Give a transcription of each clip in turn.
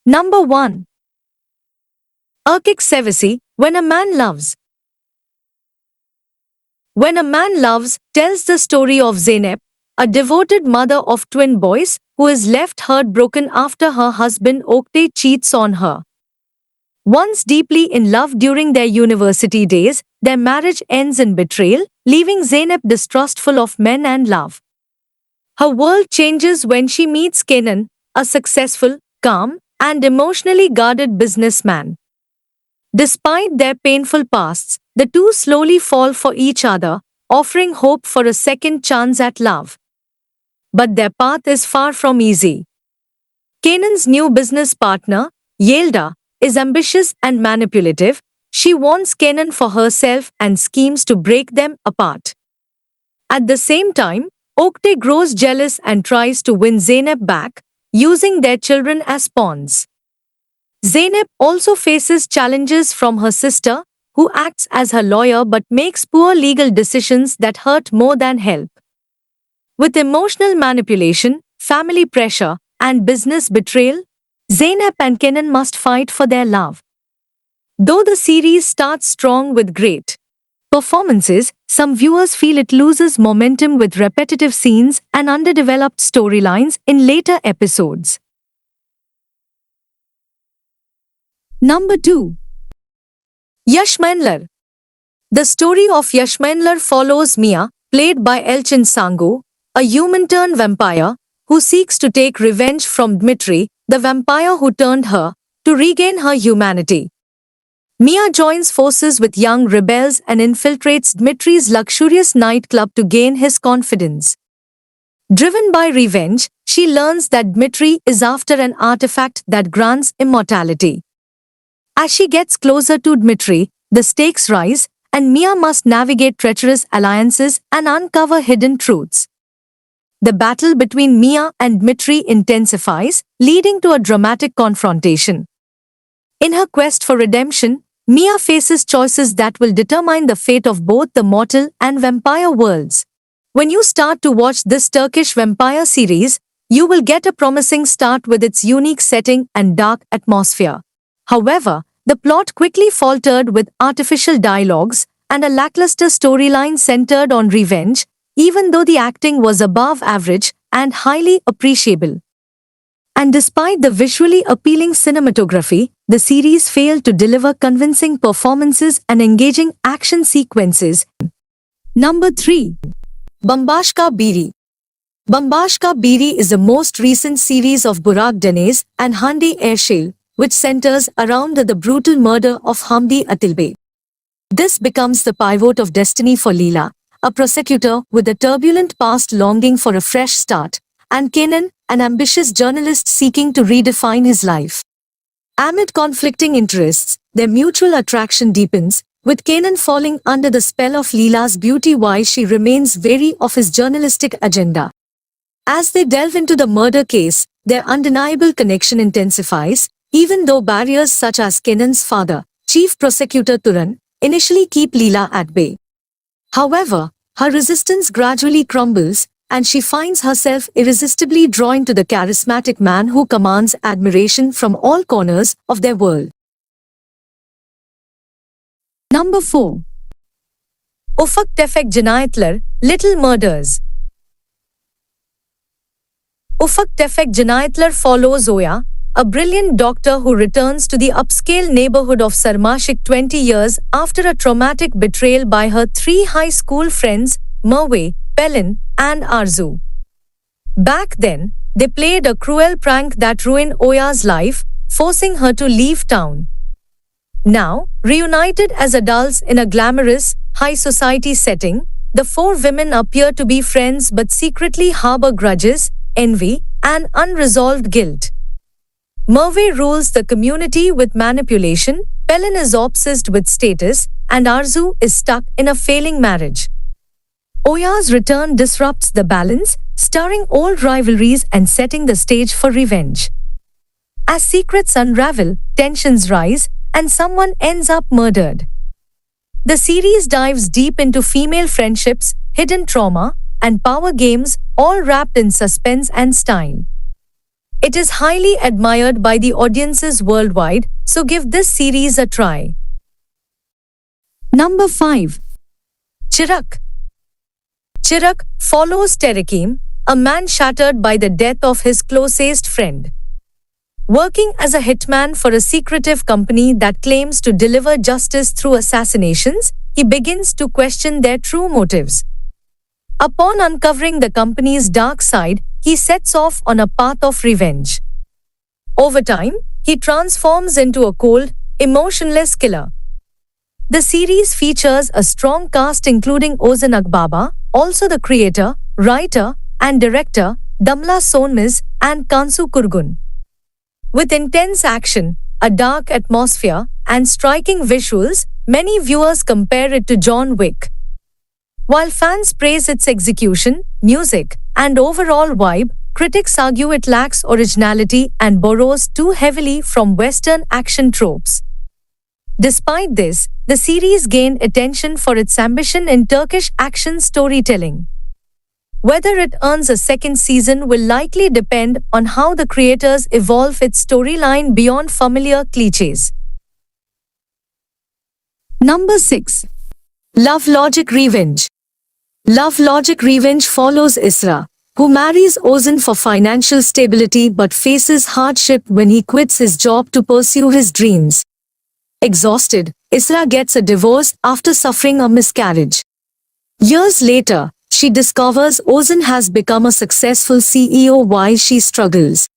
Number 1. Erkek Sevisi, When a Man Loves. When a Man Loves tells the story of Zeynep, a devoted mother of twin boys who is left heartbroken after her husband Oktay cheats on her. Once deeply in love during their university days, their marriage ends in betrayal, leaving Zeynep distrustful of men and love. Her world changes when she meets Kenan, a successful, calm, and emotionally guarded businessman. Despite their painful pasts, the two slowly fall for each other, offering hope for a second chance at love. But their path is far from easy. Kenan's new business partner, Yelda, is ambitious and manipulative. She wants Kenan for herself and schemes to break them apart. At the same time, Oktay grows jealous and tries to win Zeynep back, using their children as pawns. Zeynep also faces challenges from her sister, who acts as her lawyer but makes poor legal decisions that hurt more than help. With emotional manipulation, family pressure, and business betrayal, Zeynep and Kenan must fight for their love. Though the series starts strong with great performances, some viewers feel it loses momentum with repetitive scenes and underdeveloped storylines in later episodes. Number 2. Yashmanlar. The story of Yashmanlar follows Mia, played by Elchin Sangu, a human-turned vampire who seeks to take revenge from Dmitri, the vampire who turned her, to regain her humanity. Mia joins forces with young rebels and infiltrates Dmitri's luxurious nightclub to gain his confidence. Driven by revenge, she learns that Dmitri is after an artifact that grants immortality. As she gets closer to Dmitri, the stakes rise, and Mia must navigate treacherous alliances and uncover hidden truths. The battle between Mia and Dmitri intensifies, leading to a dramatic confrontation. In her quest for redemption, Mia faces choices that will determine the fate of both the mortal and vampire worlds. When you start to watch this Turkish vampire series, you will get a promising start with its unique setting and dark atmosphere. However, the plot quickly faltered with artificial dialogues and a lackluster storyline centered on revenge, even though the acting was above average and highly appreciable. And despite the visually appealing cinematography, the series failed to deliver convincing performances and engaging action sequences. Number 3. Bambashka Biri. Bambashka Biri is the most recent series of Burak Deniz and Hande Erçel, which centers around the brutal murder of Hamdi Atilbey. This becomes the pivot of destiny for Leela, a prosecutor with a turbulent past longing for a fresh start, and Kenan, an ambitious journalist seeking to redefine his life. Amid conflicting interests, their mutual attraction deepens, with Kenan falling under the spell of Leela's beauty while she remains wary of his journalistic agenda. As they delve into the murder case, their undeniable connection intensifies, even though barriers such as Kenan's father, Chief Prosecutor Turan, initially keep Leela at bay. However, her resistance gradually crumbles, and she finds herself irresistibly drawn to the charismatic man who commands admiration from all corners of their world. Number 4. Ufak Tefek Cinayetler, Little Murders. Ufak Tefek Cinayetler follows Oya, a brilliant doctor who returns to the upscale neighborhood of Sarmaşık 20 years after a traumatic betrayal by her 3 high school friends, Merve, Pelin, and Arzu. Back then, they played a cruel prank that ruined Oya's life, forcing her to leave town. Now, reunited as adults in a glamorous, high society setting, the 4 women appear to be friends but secretly harbor grudges, envy, and unresolved guilt. Merve rules the community with manipulation, Pelin is obsessed with status, and Arzu is stuck in a failing marriage. Oya's return disrupts the balance, stirring old rivalries and setting the stage for revenge. As secrets unravel, tensions rise, and someone ends up murdered. The series dives deep into female friendships, hidden trauma, and power games, all wrapped in suspense and style. It is highly admired by the audiences worldwide, so give this series a try. Number 5. Chirak. Chirak follows Tariqim, a man shattered by the death of his closest friend. Working as a hitman for a secretive company that claims to deliver justice through assassinations, he begins to question their true motives. Upon uncovering the company's dark side, he sets off on a path of revenge. Over time, he transforms into a cold, emotionless killer. The series features a strong cast including Ozan Akbaba, also the creator, writer, and director, Damla Sonmez and Kansu Kurgun. With intense action, a dark atmosphere, and striking visuals, many viewers compare it to John Wick. While fans praise its execution, music, and overall vibe, critics argue it lacks originality and borrows too heavily from Western action tropes. Despite this, the series gained attention for its ambition in Turkish action storytelling. Whether it earns a second season will likely depend on how the creators evolve its storyline beyond familiar clichés. Number 6. Love Logic Revenge. Love Logic Revenge follows Isra, who marries Ozan for financial stability but faces hardship when he quits his job to pursue his dreams. Exhausted, Isra gets a divorce after suffering a miscarriage. Years later, she discovers Ozan has become a successful CEO while she struggles.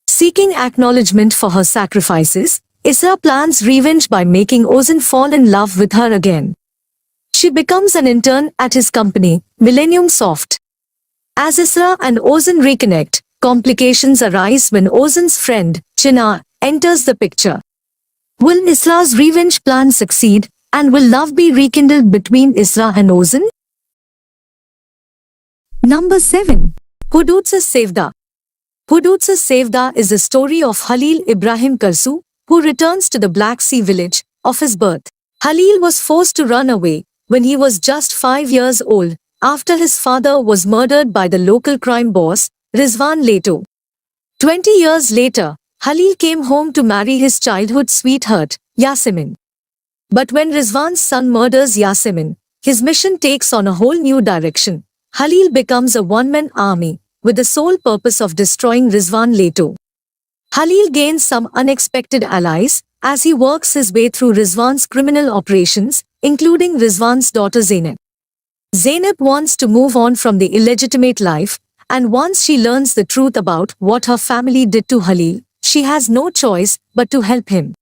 Seeking acknowledgement for her sacrifices, Isra plans revenge by making Ozan fall in love with her again. She becomes an intern at his company, Millennium Soft. As Isra and Ozan reconnect, complications arise when Ozan's friend, Chinar, enters the picture. Will Isra's revenge plan succeed, and will love be rekindled between Isra and Ozan? Number 7. Hududse Sevda. Hududse Sevda is the story of Halil Ibrahim Karsu, who returns to the Black Sea village of his birth. Halil was forced to run away when he was just 5 years old, after his father was murdered by the local crime boss, Rizwan Leto. 20 years later, Halil came home to marry his childhood sweetheart, Yasemin. But when Rizwan's son murders Yasemin, his mission takes on a whole new direction. Halil becomes a one-man army, with the sole purpose of destroying Rizwan Leto. Halil gains some unexpected allies, as he works his way through Rizwan's criminal operations, including Rizwan's daughter Zainab. Zainab wants to move on from the illegitimate life, and once she learns the truth about what her family did to Halil, she has no choice but to help him.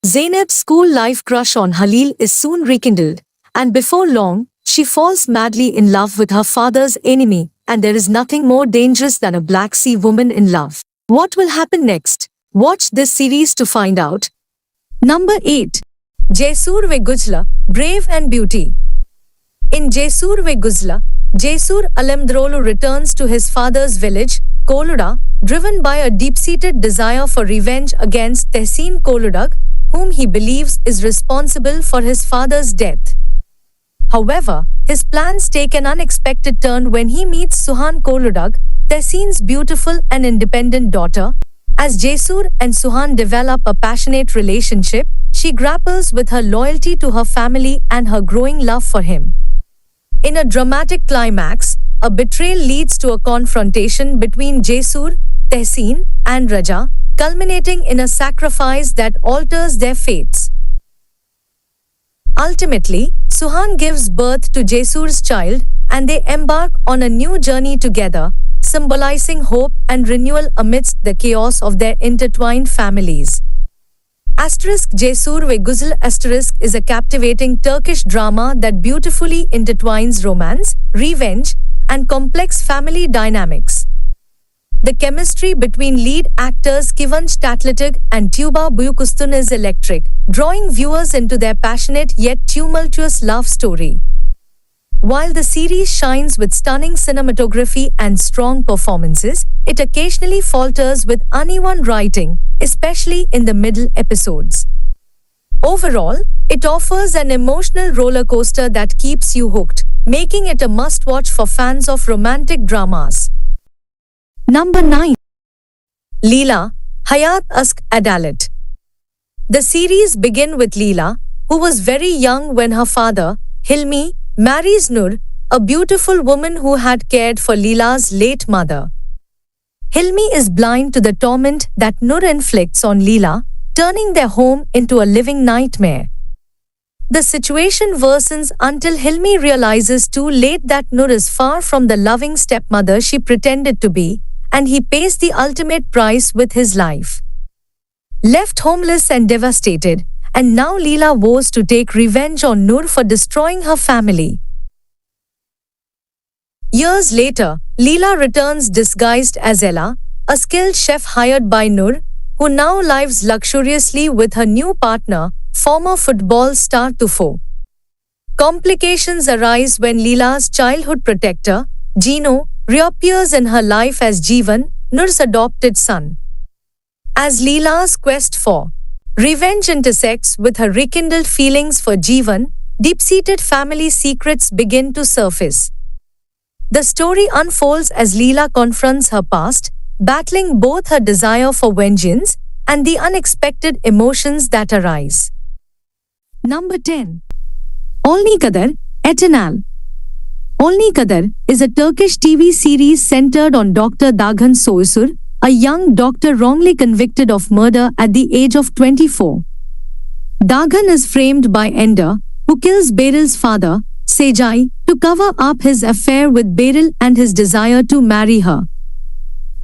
Zainab's school life crush on Halil is soon rekindled, and before long, she falls madly in love with her father's enemy, and there is nothing more dangerous than a Black Sea woman in love. What will happen next? Watch this series to find out. Number 8. Jaisur ve Gujla, Brave and Beauty. In Jaisur ve Gujla, Jaisur Alamdrolu returns to his father's village, Koluda, driven by a deep-seated desire for revenge against Tehseen Koludag, whom he believes is responsible for his father's death. However, his plans take an unexpected turn when he meets Suhan Koludag, Tehseen's beautiful and independent daughter. As Jaisur and Suhan develop a passionate relationship, she grapples with her loyalty to her family and her growing love for him. In a dramatic climax, a betrayal leads to a confrontation between Jaisur, Tehseen, and Raja, culminating in a sacrifice that alters their fates. Ultimately, Suhan gives birth to Jaisur's child, and they embark on a new journey together, symbolizing hope and renewal amidst the chaos of their intertwined families. Jaisur ve Guzl is a captivating Turkish drama that beautifully intertwines romance, revenge, and complex family dynamics. The chemistry between lead actors Kıvanç Tatlıtuğ and Tuğba Büyüküstün is electric, drawing viewers into their passionate yet tumultuous love story. While the series shines with stunning cinematography and strong performances, it occasionally falters with uneven writing, especially in the middle episodes. Overall, it offers an emotional roller coaster that keeps you hooked, making it a must-watch for fans of romantic dramas. Number 9. Leela, Hayat Ask Adalet. The series begins with Leela, who was very young when her father, Hilmi, marries Nur, a beautiful woman who had cared for Leela's late mother. Hilmi is blind to the torment that Nur inflicts on Leela, turning their home into a living nightmare. The situation worsens until Hilmi realizes too late that Nur is far from the loving stepmother she pretended to be, and he pays the ultimate price with his life. Left homeless and devastated, and now Leela vows to take revenge on Nur for destroying her family. Years later, Leela returns disguised as Ella, a skilled chef hired by Nur, who now lives luxuriously with her new partner, former football star Tufo. Complications arise when Leela's childhood protector, Gino, reappears in her life as Jeevan, Nur's adopted son. As Leela's quest for revenge intersects with her rekindled feelings for Jeevan, deep-seated family secrets begin to surface. The story unfolds as Leela confronts her past, battling both her desire for vengeance and the unexpected emotions that arise. Number 10. Olni Kadar, Etenal. Olni Kadar is a Turkish TV series centered on Dr. Daghan Soysur, a young doctor wrongly convicted of murder at the age of 24. Daghan is framed by Ender, who kills Beril's father, Sejai, to cover up his affair with Beril and his desire to marry her.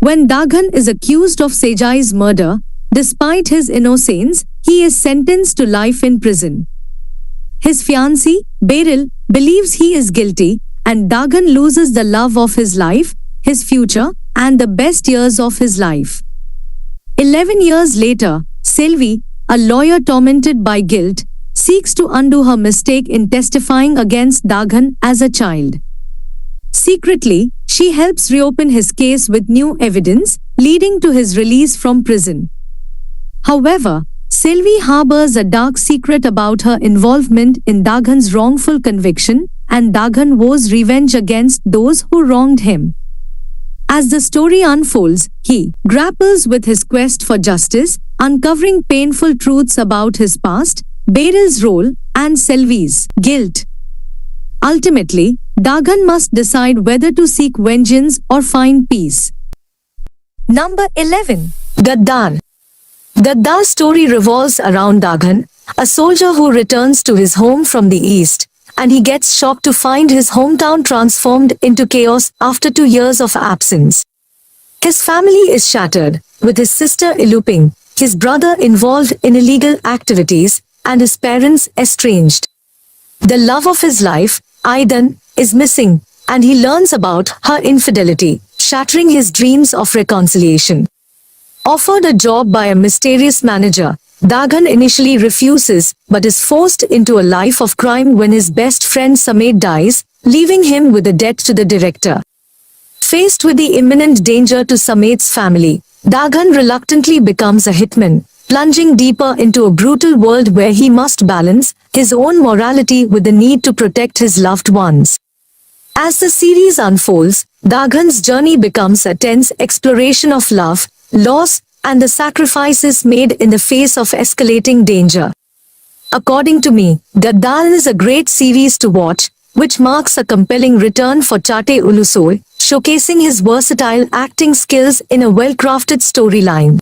When Daghan is accused of Sejai's murder, despite his innocence, he is sentenced to life in prison. His fiancée, Beril, believes he is guilty, and Daghan loses the love of his life, his future, and the best years of his life. 11 years later, Selvi, a lawyer tormented by guilt, seeks to undo her mistake in testifying against Daghan as a child. Secretly, she helps reopen his case with new evidence, leading to his release from prison. However, Selvi harbors a dark secret about her involvement in Daghan's wrongful conviction, and Daghan vows revenge against those who wronged him. As the story unfolds, he grapples with his quest for justice, uncovering painful truths about his past, Beril's role, and Selvi's guilt. Ultimately, Daghan must decide whether to seek vengeance or find peace. Number 11. Gaddar. Gaddar's story revolves around Daghan, a soldier who returns to his home from the east, and he gets shocked to find his hometown transformed into chaos after 2 years of absence. His family is shattered, with his sister eloping, his brother involved in illegal activities, and his parents estranged. The love of his life, Aidan, is missing, and he learns about her infidelity, shattering his dreams of reconciliation. Offered a job by a mysterious manager, Daghan initially refuses, but is forced into a life of crime when his best friend Samet dies, leaving him with a debt to the director. Faced with the imminent danger to Samet's family, Daghan reluctantly becomes a hitman, plunging deeper into a brutal world where he must balance his own morality with the need to protect his loved ones. As the series unfolds, Daghan's journey becomes a tense exploration of love, loss, and the sacrifices made in the face of escalating danger. According to me, Gaddar is a great series to watch, which marks a compelling return for Çağatay Ulusoy, showcasing his versatile acting skills in a well-crafted storyline.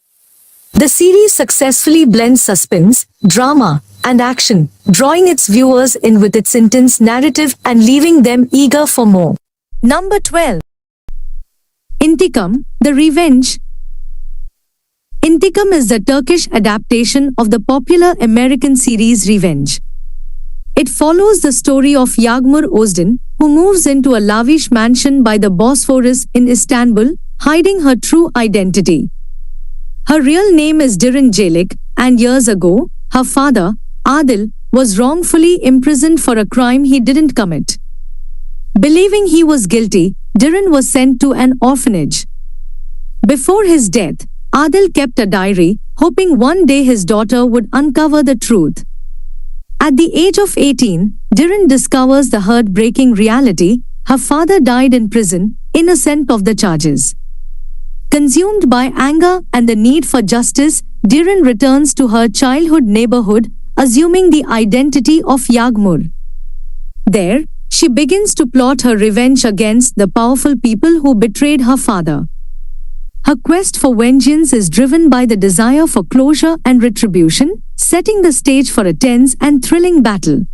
The series successfully blends suspense, drama, and action, drawing its viewers in with its intense narrative and leaving them eager for more. Number 12. Intikam, The Revenge. Intikam is the Turkish adaptation of the popular American series Revenge. It follows the story of Yağmur Özden, who moves into a lavish mansion by the Bosphorus in Istanbul, hiding her true identity. Her real name is Diren Celik, and years ago, her father, Adil, was wrongfully imprisoned for a crime he didn't commit. Believing he was guilty, Diren was sent to an orphanage. Before his death, Adil kept a diary, hoping one day his daughter would uncover the truth. At the age of 18, Diren discovers the heartbreaking reality: her father died in prison, innocent of the charges. Consumed by anger and the need for justice, Diren returns to her childhood neighborhood, assuming the identity of Yagmur. There, she begins to plot her revenge against the powerful people who betrayed her father. Her quest for vengeance is driven by the desire for closure and retribution, setting the stage for a tense and thrilling battle.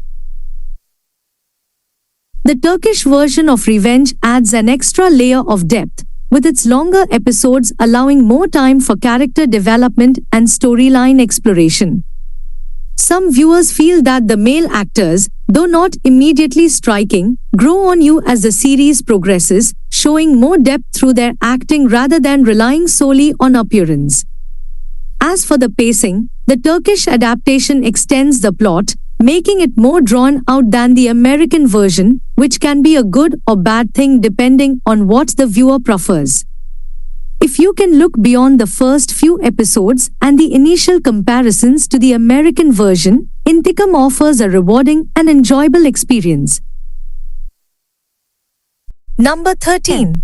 The Turkish version of Revenge adds an extra layer of depth, with its longer episodes allowing more time for character development and storyline exploration. Some viewers feel that the male actors, though not immediately striking, grow on you as the series progresses, showing more depth through their acting rather than relying solely on appearance. As for the pacing, the Turkish adaptation extends the plot, making it more drawn out than the American version, which can be a good or bad thing depending on what the viewer prefers. If you can look beyond the first few episodes and the initial comparisons to the American version, Intikam offers a rewarding and enjoyable experience. Number 13.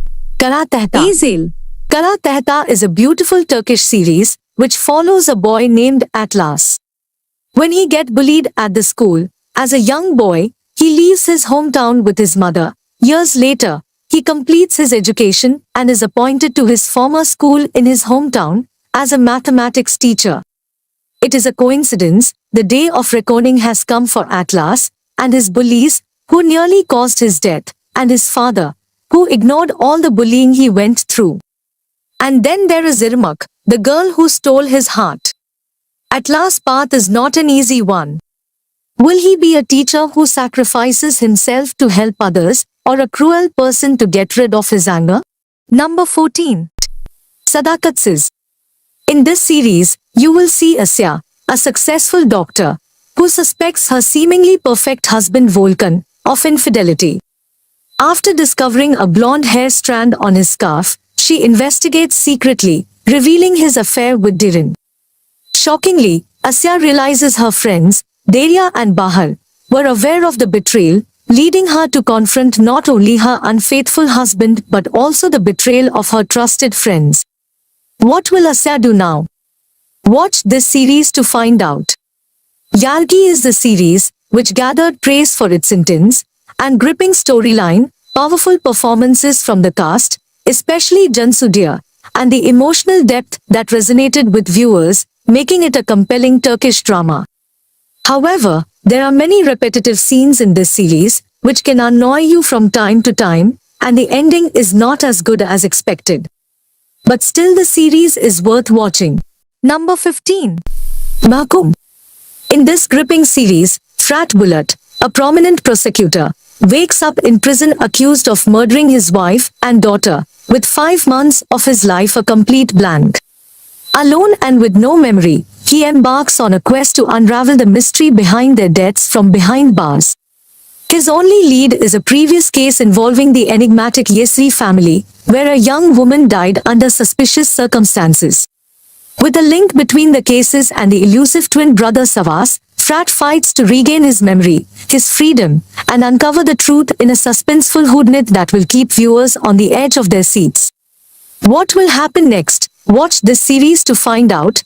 Kara Tehta. Ezel. Kara Tehta is a beautiful Turkish series which follows a boy named Atlas. When he gets bullied at the school, as a young boy, he leaves his hometown with his mother. Years later, he completes his education and is appointed to his former school in his hometown as a mathematics teacher. It is a coincidence, the day of reckoning has come for Atlas and his bullies, who nearly caused his death, and his father, who ignored all the bullying he went through. And then there is Irmak, the girl who stole his heart. Atlas' path is not an easy one. Will he be a teacher who sacrifices himself to help others, or a cruel person to get rid of his anger? Number 14. Sadakatsiz. In this series, you will see Asya, a successful doctor, who suspects her seemingly perfect husband Volkan of infidelity. After discovering a blonde hair strand on his scarf, she investigates secretly, revealing his affair with Diren. Shockingly, Asya realizes her friends, Deria and Bahar, were aware of the betrayal, leading her to confront not only her unfaithful husband but also the betrayal of her trusted friends. What will Asya do now? Watch this series to find out. Yargi is the series which gathered praise for its intense and gripping storyline, powerful performances from the cast, especially Cansu Dere, and the emotional depth that resonated with viewers, making it a compelling Turkish drama. However, there are many repetitive scenes in this series, which can annoy you from time to time, and the ending is not as good as expected. But still the series is worth watching. Number 15. Mahkum. In this gripping series, Frat Bulut, a prominent prosecutor, wakes up in prison accused of murdering his wife and daughter, with 5 months of his life a complete blank. Alone and with no memory, he embarks on a quest to unravel the mystery behind their deaths from behind bars. His only lead is a previous case involving the enigmatic Yesri family, where a young woman died under suspicious circumstances. With a link between the cases and the elusive twin brother Savas, Frat fights to regain his memory, his freedom, and uncover the truth in a suspenseful whodunit that will keep viewers on the edge of their seats. What will happen next? Watch this series to find out,